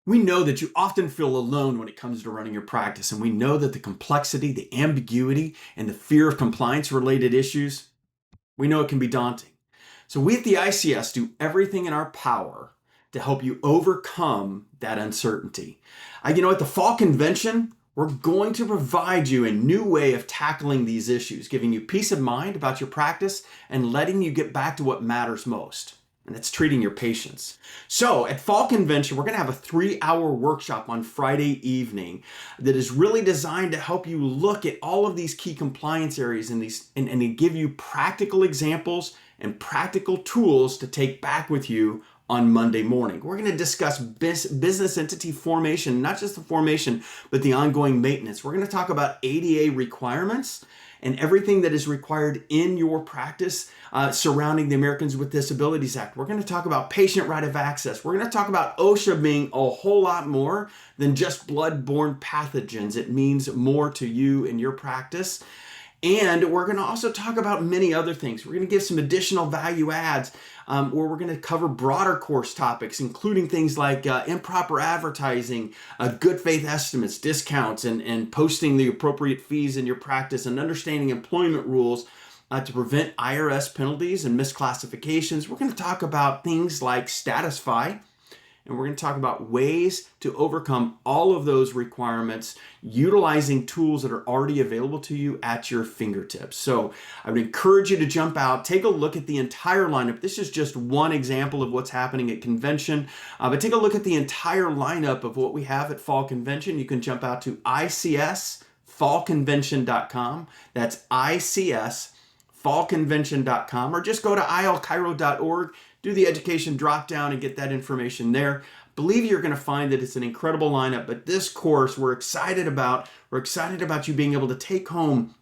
We know that you often feel alone when it comes to running your practice, and we know that the complexity, the ambiguity, and the fear of compliance-related issues, we know it can be daunting. So we at the ICS do everything in our power to help you overcome that uncertainty. At the fall convention, we're going to provide you a new way of tackling these issues, giving you peace of mind about your practice and letting you get back to what matters most. And that's treating your patients. So at Fall Convention, we're gonna have a 3-hour workshop on Friday evening that is really designed to help you look at all of these key compliance areas and to give you practical examples and practical tools to take back with you on Monday morning. We're gonna discuss business entity formation, not just the formation, but the ongoing maintenance. We're gonna talk about ADA requirements and everything that is required in your practice surrounding the Americans with Disabilities Act. We're going to talk about patient right of access. We're going to talk about OSHA being a whole lot more than just blood-borne pathogens. It means more to you in your practice. And we're going to also talk about many other things. We're going to give some additional value adds where we're going to cover broader course topics, including things like improper advertising, good faith estimates, discounts, and posting the appropriate fees in your practice, and understanding employment rules to prevent IRS penalties and misclassifications. We're going to talk about things like Statusfy, and we're going to talk about ways to overcome all of those requirements utilizing tools that are already available to you at your fingertips. So I would encourage you to jump out, take a look at the entire lineup. This is just one example of what's happening at convention, but take a look at the entire lineup of what we have at Fall Convention. You can jump out to icsfallconvention.com. That's icsfallconvention.com, or just go to ilchiro.org. Do the education drop down and get that information there. Believe you're going to find that it's an incredible lineup, but this course we're excited about. We're excited about you being able to take home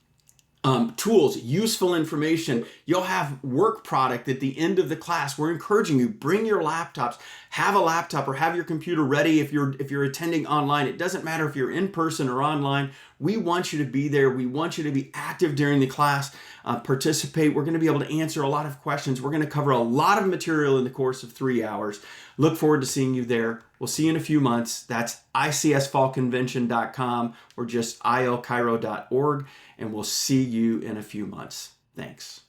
tools, useful information. You'll have work product at the end of the class. We're encouraging you, bring your laptops, have a laptop or have your computer ready if you're attending online. It doesn't matter if you're in person or online. We want you to be there. We want you to be active during the class, participate. We're going to be able to answer a lot of questions. We're going to cover a lot of material in the course of 3 hours. Look forward to seeing you there. We'll see you in a few months. That's icsfallconvention.com or just ilchiro.org, and we'll see you in a few months. Thanks.